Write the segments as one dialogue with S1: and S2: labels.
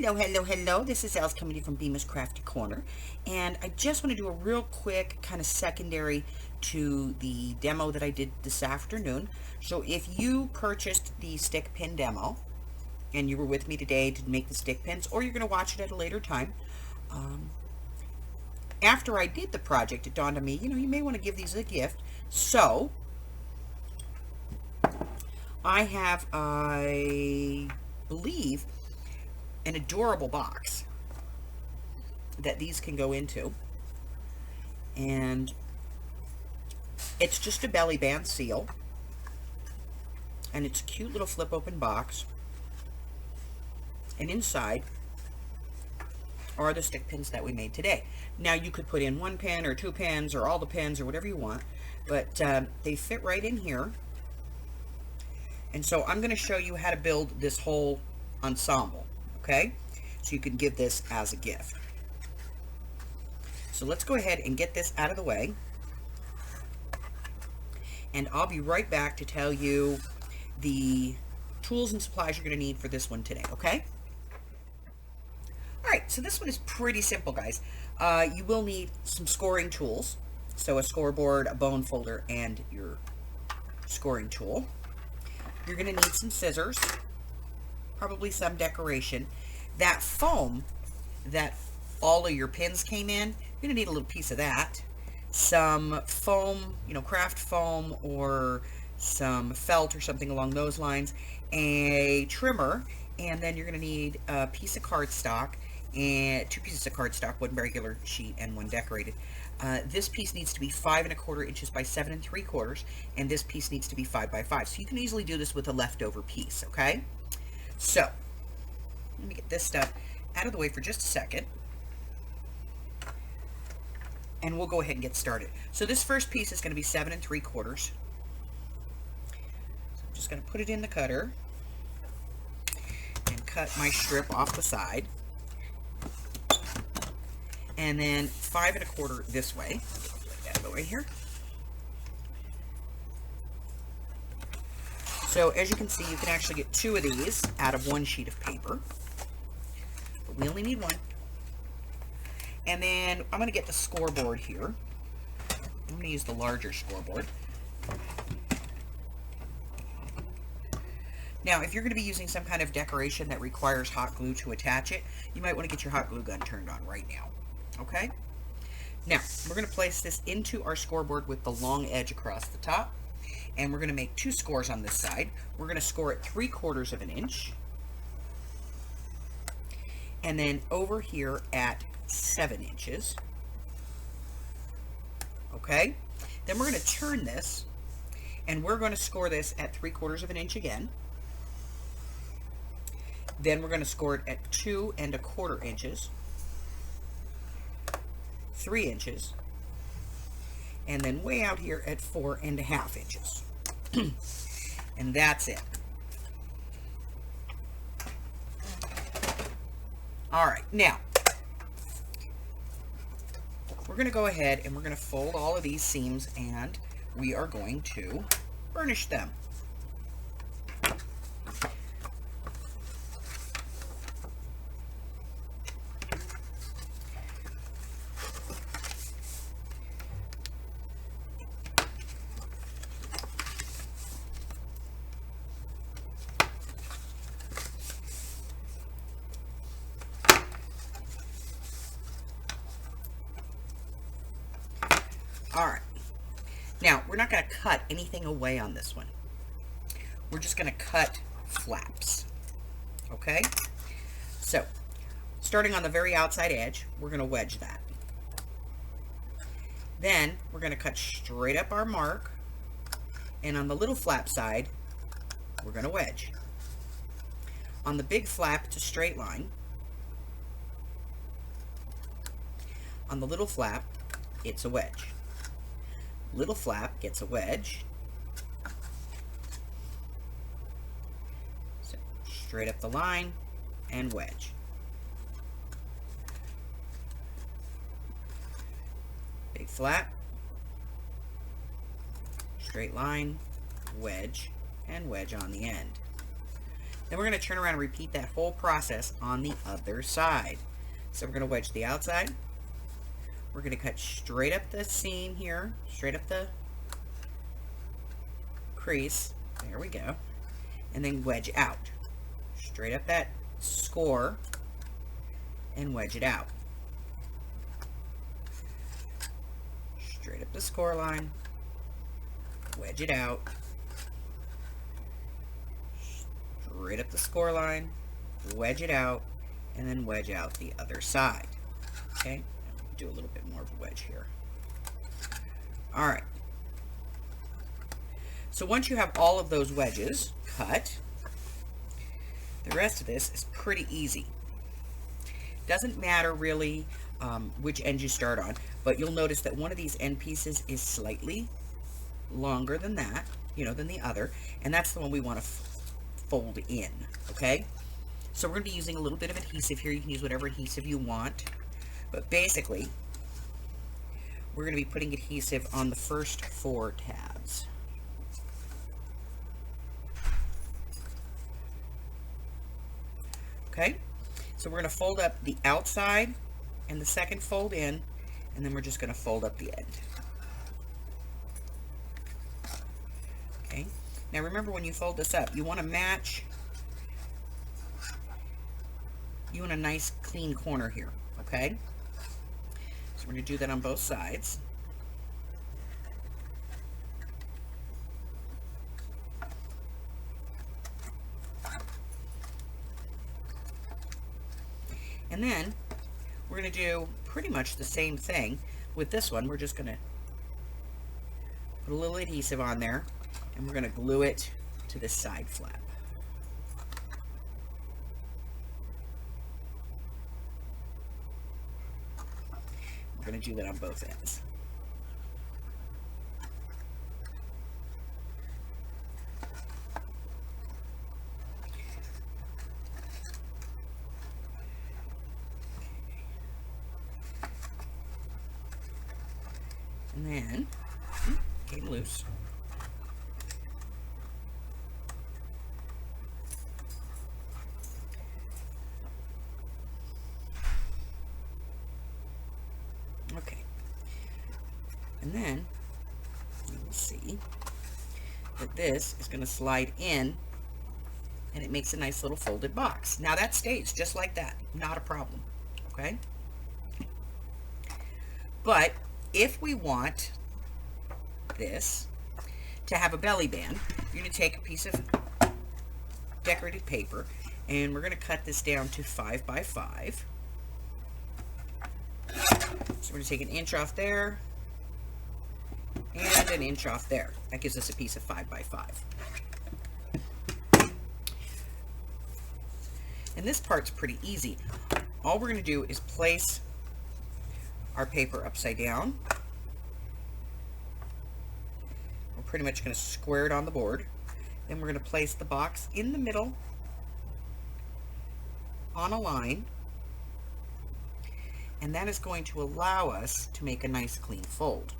S1: Hello, hello, hello. This is Els coming to you from Bemis Crafty Corner. And I just want to do a real quick kind of secondary to the demo that I did this afternoon. So if you purchased the stick pin demo and you were with me today to make the stick pins, or you're going to watch it at a later time, after I did the project, it dawned on me, you may want to give these a gift. So I have, I believe, an adorable box that these can go into, and it's just a belly band seal, and it's a cute little flip open box, and inside are the stick pins that we made today. Now you could put in one pin or two pins or all the pins or whatever you want, but they fit right in here. And so I'm going to show you how to build this whole ensemble, okay? So you can give this as a gift. So let's go ahead and get this out of the way. And I'll be right back to tell you the tools and supplies you're going to need for this one today, okay? Alright, so this one is pretty simple, guys. You will need some scoring tools. So a scoreboard, a bone folder, and your scoring tool. You're going to need some scissors, probably some decoration. That foam that all of your pins came in, you're going to need a little piece of that. Some foam, craft foam, or some felt or something along those lines. A trimmer, and then you're going to need a piece of cardstock, and 2 pieces of cardstock, one regular sheet and one decorated. This piece needs to be 5 1/4 inches by 7 3/4, and this piece needs to be 5 by 5. So you can easily do this with a leftover piece, okay? So, let me get this stuff out of the way for just a second, and we'll go ahead and get started. So this first piece is going to be 7 3/4. So I'm just going to put it in the cutter and cut my strip off the side. And then 5 1/4 this way. Get that out of the way here. So as you can see, you can actually get 2 of these out of 1 sheet of paper. But we only need 1. And then I'm going to get the scoreboard here. I'm going to use the larger scoreboard. Now, if you're going to be using some kind of decoration that requires hot glue to attach it, you might want to get your hot glue gun turned on right now. Okay? Now, we're going to place this into our scoreboard with the long edge across the top. And we're going to make 2 scores on this side. We're going to score it 3/4 of an inch. And then over here at 7 inches. Okay? Then we're going to turn this, and we're going to score this at 3/4 of an inch again. Then we're going to score it at 2 1/4 inches. 3 inches, and then way out here at 4 1/2 inches. And that's it. Alright, now we're going to go ahead and we're going to fold all of these seams, and we are going to burnish them. Alright, now we're not going to cut anything away on this one. We're just going to cut flaps. Okay? So, starting on the very outside edge, we're going to wedge that. Then, we're going to cut straight up our mark, and on the little flap side, we're going to wedge. On the big flap, it's a straight line. On the little flap, it's a wedge. Little flap gets a wedge. So straight up the line and wedge. Big flap, straight line, wedge, and wedge on the end. Then we're going to turn around and repeat that whole process on the other side. So we're going to wedge the outside. We're going to cut straight up the seam here, straight up the crease. There we go. And then wedge out. Straight up that score and wedge it out. Straight up the score line, wedge it out. Straight up the score line, wedge it out, and then wedge out the other side. Okay, do a little bit more of a wedge here. All right. So once you have all of those wedges cut, the rest of this is pretty easy. Doesn't matter really which end you start on, but you'll notice that one of these end pieces is slightly longer than that, than the other, and that's the one we want to fold in, okay? So we're going to be using a little bit of adhesive here. You can use whatever adhesive you want, but basically, we're going to be putting adhesive on the first 4 tabs. Okay, so we're going to fold up the outside and the second fold in, and then we're just going to fold up the end. Okay, now remember, when you fold this up, you want to match, you want a nice clean corner here, okay? So we're going to do that on both sides. And then we're going to do pretty much the same thing with this one. We're just going to put a little adhesive on there, and we're going to glue it to this side flap. We're going to do that on both ends. And then, came loose. Okay. And then, you will see that this is going to slide in, and it makes a nice little folded box. Now that stays just like that. Not a problem. Okay? But if we want this to have a belly band, you're going to take a piece of decorated paper, and we're going to cut this down to 5 by 5. So we're going to take an inch off there and an inch off there. That gives us a piece of 5 by 5. And this part's pretty easy. All we're going to do is place our paper upside down. We're pretty much going to square it on the board. Then we're going to place the box in the middle on a line, and that is going to allow us to make a nice clean fold.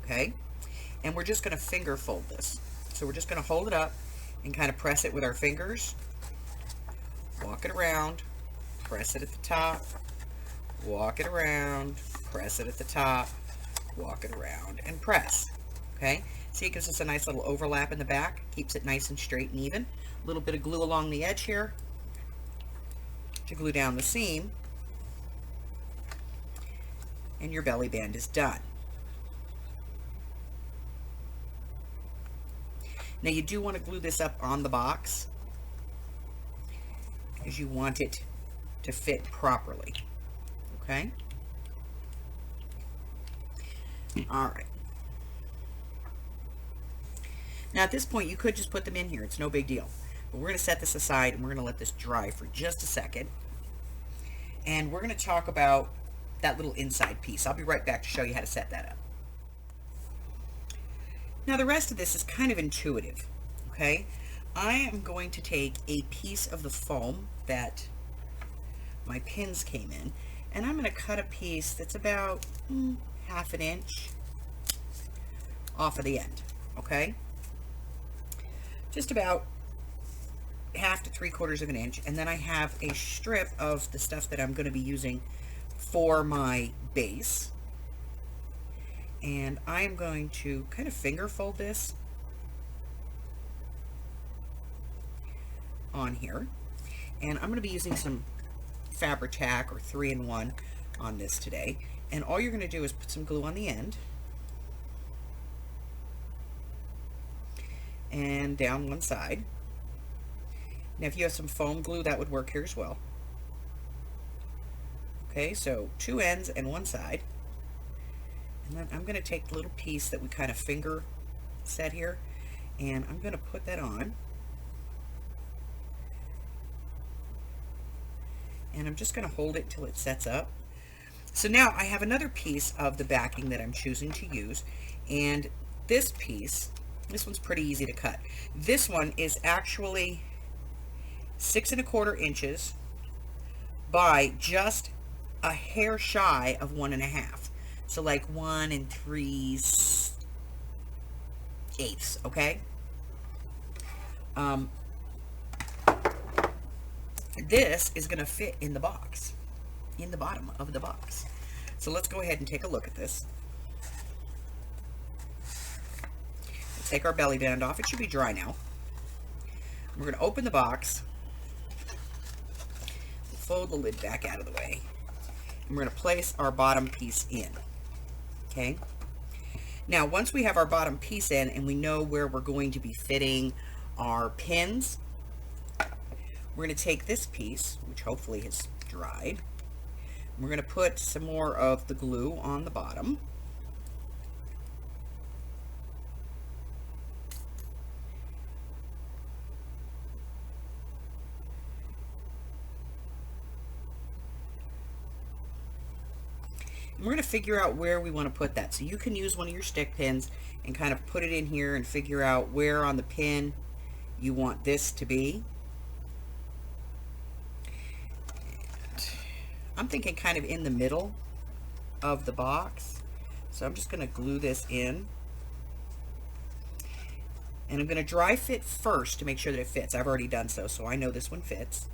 S1: Okay, and we're just going to finger fold this. So we're just going to hold it up and kind of press it with our fingers, walk it around, press it at the top, walk it around, press it at the top, walk it around, and press. Okay, see, it gives us a nice little overlap in the back, keeps it nice and straight and even. A little bit of glue along the edge here to glue down the seam, and your belly band is done. Now you do want to glue this up on the box because you want it to fit properly. Okay? Alright. Now at this point you could just put them in here. It's no big deal. But we're going to set this aside and we're going to let this dry for just a second. And we're going to talk about that little inside piece. I'll be right back to show you how to set that up. Now the rest of this is kind of intuitive. Okay? I am going to take a piece of the foam that my pins came in, and I'm going to cut a piece that's about ½ an inch off of the end. Okay? just about 1/2 to 3/4 of an inch. And then I have a strip of the stuff that I'm going to be using for my base. And I'm going to kind of finger fold this on here. And I'm going to be using some Fabri-Tac or 3-in-1 on this today. And all you're going to do is put some glue on the end and down one side. Now if you have some foam glue, that would work here as well. Okay, so 2 ends and one side. And then I'm going to take the little piece that we kind of finger set here, and I'm going to put that on. And I'm just going to hold it until it sets up. So now I have another piece of the backing that I'm choosing to use, and this piece, this one's pretty easy to cut. This one is actually 6 1/4 inches by just a hair shy of 1 1/2. So like 1 3/8, okay? This is going to fit in the box, in the bottom of the box. So let's go ahead and take a look at this. We'll take our belly band off. It should be dry now. We're going to open the box. We'll fold the lid back out of the way. And we're going to place our bottom piece in. Okay? Now, once we have our bottom piece in and we know where we're going to be fitting our pins, we're going to take this piece, which hopefully has dried. We're going to put some more of the glue on the bottom. And we're going to figure out where we want to put that. So you can use one of your stick pins and kind of put it in here and figure out where on the pin you want this to be. I'm thinking kind of in the middle of the box. So I'm just going to glue this in. And I'm going to dry fit first to make sure that it fits. I've already done so, so I know this one fits.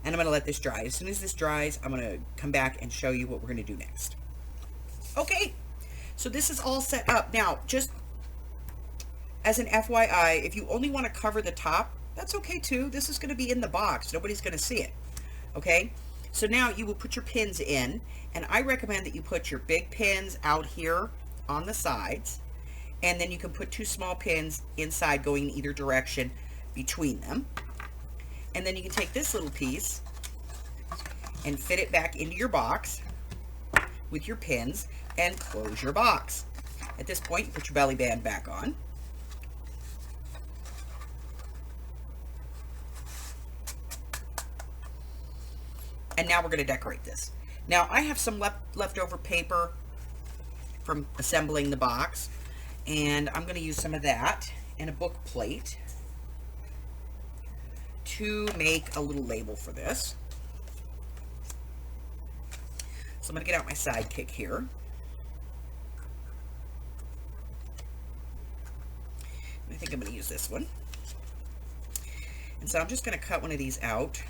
S1: And I'm going to let this dry. As soon as this dries, I'm going to come back and show you what we're going to do next. Okay, so this is all set up. Now, just as an FYI, if you only want to cover the top, that's okay too. This is going to be in the box. Nobody's going to see it. Okay, so now you will put your pins in, and I recommend that you put your big pins out here on the sides, and then you can put 2 small pins inside going in either direction between them. And then you can take this little piece and fit it back into your box with your pins and close your box. At this point, you put your belly band back on. And now we're going to decorate this. Now I have some leftover paper from assembling the box, and I'm going to use some of that and a book plate to make a little label for this. So I'm going to get out my sidekick here. I think I'm going to use this one. And so I'm just going to cut one of these out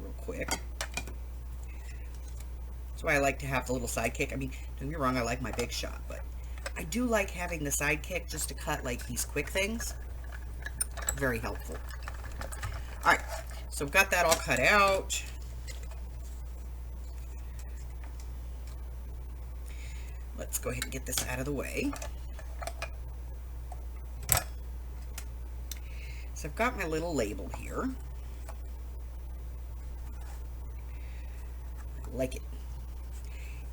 S1: real quick. That's why I like to have the little sidekick. I mean, don't get me wrong, I like my big shot, but I do like having the sidekick just to cut like these quick things. Very helpful. Alright, so I've got that all cut out. Let's go ahead and get this out of the way. So I've got my little label here. I like it.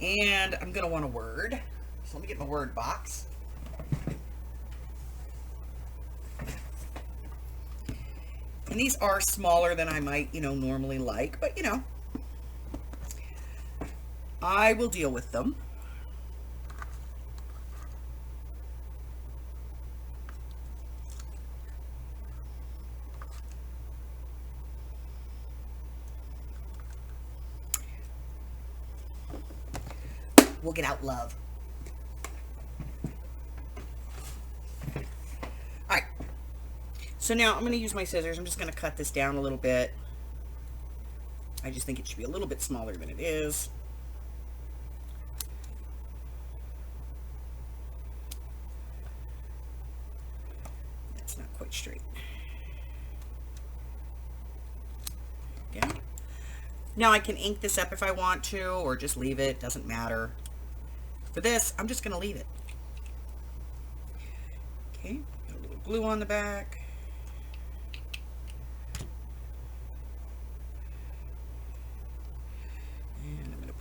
S1: And I'm going to want a word. So let me get my word box. And these are smaller than I might, normally like, but, I will deal with them. We'll get out love. All So now I'm going to use my scissors. I'm just going to cut this down a little bit. I just think it should be a little bit smaller than it is. That's not quite straight. Okay. Now I can ink this up if I want to, or just leave it. Doesn't matter. For this, I'm just going to leave it. Okay. Put a little glue on the back.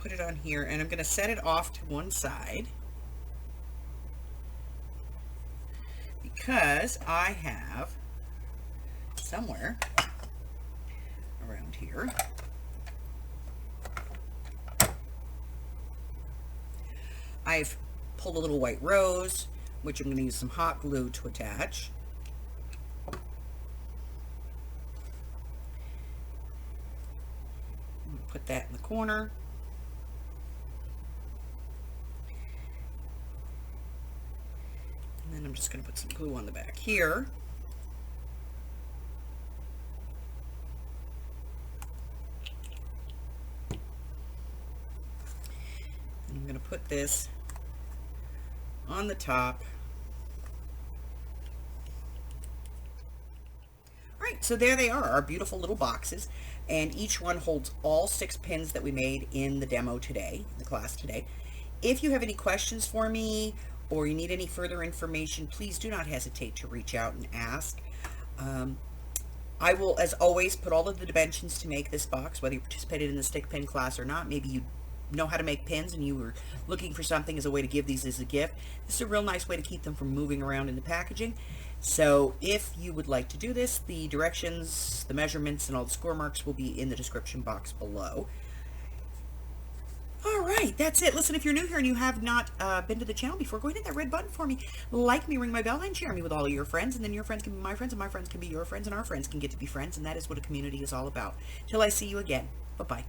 S1: Put it on here, and I'm going to set it off to one side because I have somewhere around here I've pulled a little white rose, which I'm going to use some hot glue to attach. Put that in the corner. And then I'm just going to put some glue on the back here. And I'm going to put this on the top. All right, so there they are, our beautiful little boxes. And each one holds all 6 pins that we made in the demo today, the class today. If you have any questions for me, or you need any further information, please do not hesitate to reach out and ask. I will, as always, put all of the dimensions to make this box, whether you participated in the stick pin class or not. Maybe you know how to make pins and you were looking for something as a way to give these as a gift. This is a real nice way to keep them from moving around in the packaging. So if you would like to do this, the directions, the measurements, and all the score marks will be in the description box below. All right, that's it. Listen, if you're new here and you have not been to the channel before, go ahead and hit that red button for me. Like me, ring my bell, and share me with all of your friends. And then your friends can be my friends, and my friends can be your friends, and our friends can get to be friends. And that is what a community is all about. Till I see you again. Bye-bye.